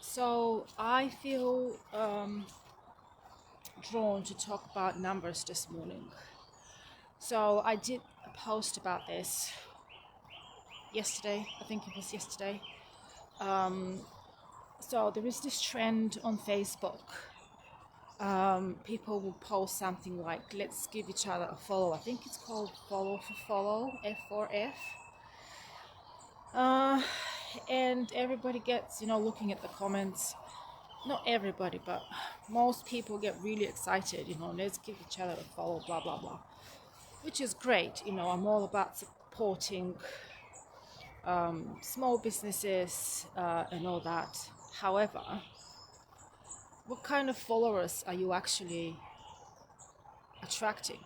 So I feel drawn to talk about numbers this morning. So I did a post about this yesterday. I think it was yesterday. So there is this trend on Facebook. People will post something like, let's give each other a follow. I think it's called follow for follow, F4F. And everybody gets, looking at the comments. Not everybody, but most people get really excited, let's give each other a follow, blah, blah, blah. Which is great, I'm all about supporting small businesses and all that. However, what kind of followers are you actually attracting?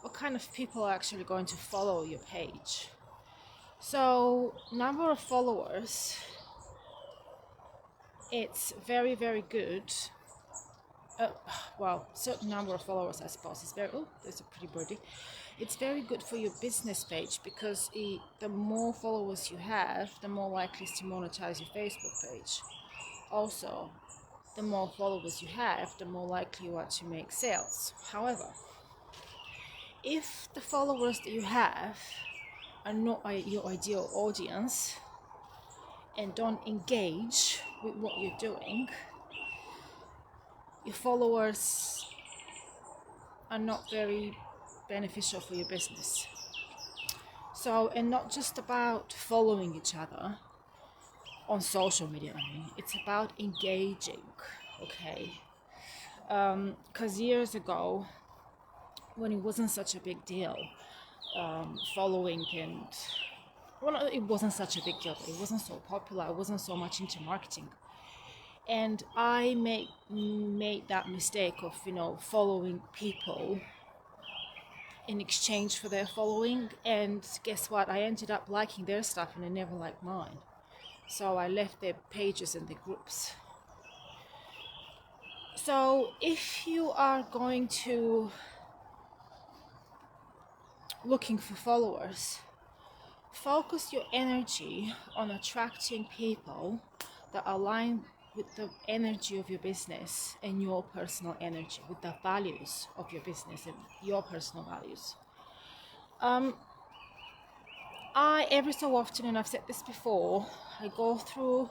What kind of people are actually going to follow your page? So, number of followers, it's very, very good. Certain number of followers, I suppose, is very. Oh, there's a pretty birdie. It's very good for your business page because the more followers you have, the more likely to monetize your Facebook page. Also, the more followers you have, the more likely you are to make sales. However, if the followers that you have are not your ideal audience and don't engage with what you're doing, your followers are not very beneficial for your business. So, and not just about following each other on social media, it's about engaging, okay? Because years ago, when it wasn't such a big deal, following it wasn't such a big deal, but it wasn't so popular, I wasn't so much into marketing. And I made that mistake of, following people in exchange for their following. And guess what? I ended up liking their stuff and they never liked mine. So I left their pages and their groups. So if you are going to looking for followers, focus your energy on attracting people that align with the energy of your business and your personal energy, with the values of your business and your personal values. I every so often, and I've said this before, I go through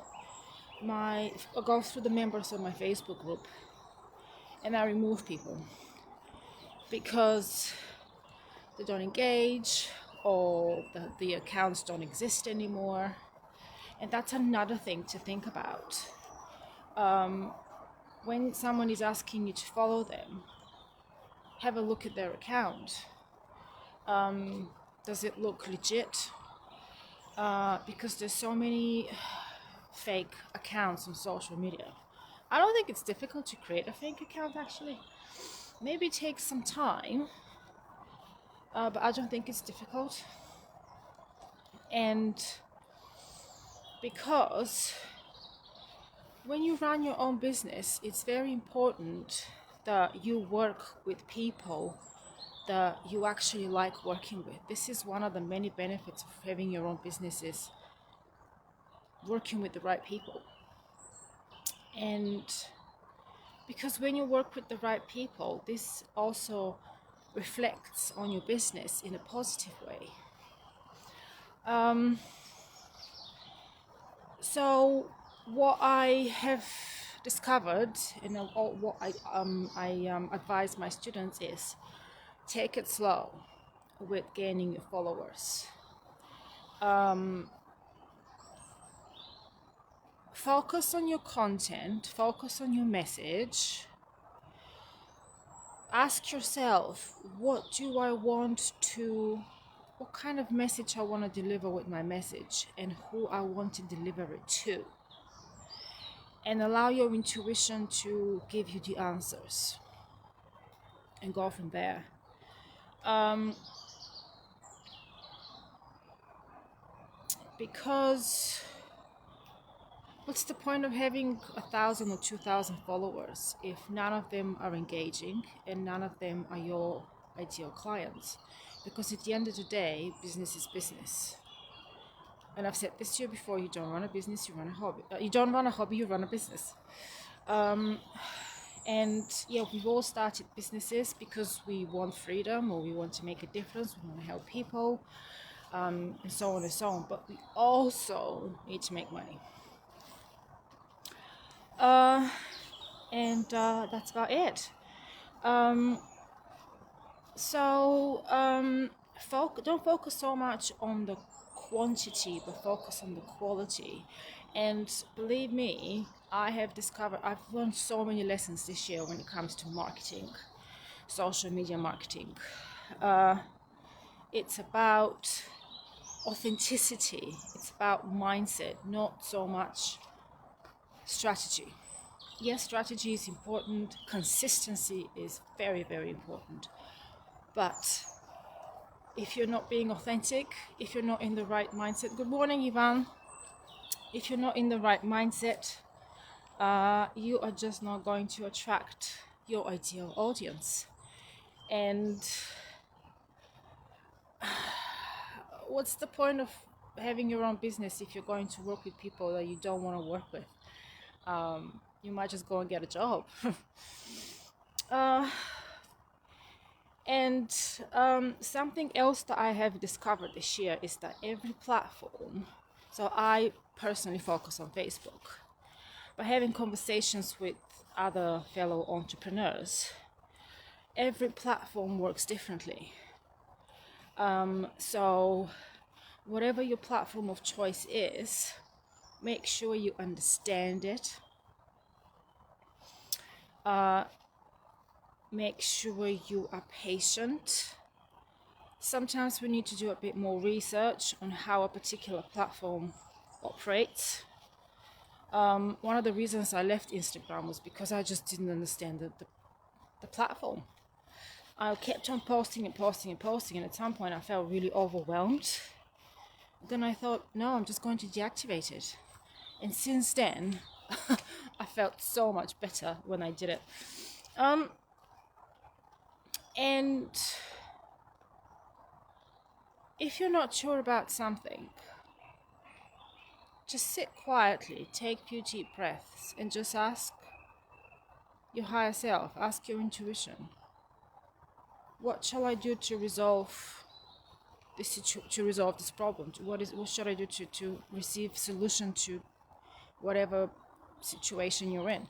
the members of my Facebook group and I remove people because they don't engage or the accounts don't exist anymore. And that's another thing to think about. When someone is asking you to follow them, have a look at their account. Does it look legit? Because there's so many fake accounts on social media. I don't think it's difficult to create a fake account, actually. Maybe it takes some time, but I don't think it's difficult. And because when you run your own business, it's very important that you work with people that you actually like working with. This is one of the many benefits of having your own business, is working with the right people. And because when you work with the right people, this also reflects on your business in a positive way. So what I have discovered, and what I advise my students is, take it slow with gaining your followers. Focus on your content, focus on your message. Ask yourself, what kind of message I want to deliver with my message, and who I want to deliver it to. And allow your intuition to give you the answers. And go from there. Because what's the point of having 1,000 or 2,000 followers if none of them are engaging and none of them are your ideal clients? Because at the end of the day, business is business. And I've said this to you before, you don't run a business, you run a hobby. You don't run a hobby, you run a business. And yeah, we've all started businesses because we want freedom, or we want to make a difference, we want to help people, and so on and so on. But we also need to make money. And that's about it. Don't focus so much on the quantity, but focus on the quality. And believe me, I've learned so many lessons this year when it comes to marketing, social media marketing. It's about authenticity, it's about mindset, not so much strategy. Yes, strategy is important, consistency is very, very important. But if you're not being authentic, if you're not in the right mindset, good morning, Ivan. If you're not in the right mindset, you are just not going to attract your ideal audience. And what's the point of having your own business if you're going to work with people that you don't want to work with? You might just go and get a job. And something else that I have discovered this year is that every platform, so I personally focus on Facebook, but having conversations with other fellow entrepreneurs, every platform works differently. So whatever your platform of choice is, make sure you understand it. Make sure you are patient. Sometimes we need to do a bit more research on how a particular platform operates. One of the reasons I left Instagram was because I just didn't understand the platform. I kept on posting, and at some point I felt really overwhelmed. Then I thought, no, I'm just going to deactivate it. And since then, I felt so much better when I did it. And if you're not sure about something, just sit quietly, take a few deep breaths, and just ask your higher self, ask your intuition. What shall I do to resolve this problem? What should I do to receive solution to whatever situation you're in?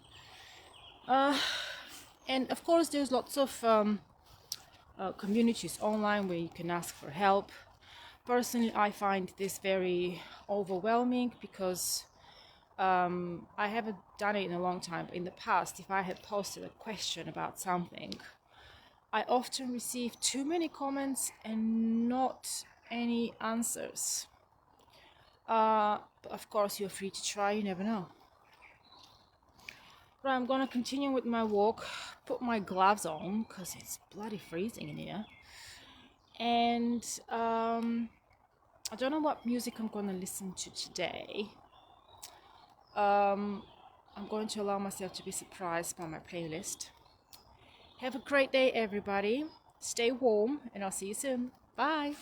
And of course, there's lots of communities online where you can ask for help. Personally, I find this very overwhelming because I haven't done it in a long time. But in the past, if I had posted a question about something, I often receive too many comments and not any answers. But of course, you're free to try, you never know. Right, I'm gonna continue with my walk, put my gloves on because it's bloody freezing in here. And I don't know what music I'm gonna listen to today. I'm going to allow myself to be surprised by my playlist. Have a great day, everybody. Stay warm, and I'll see you soon. Bye.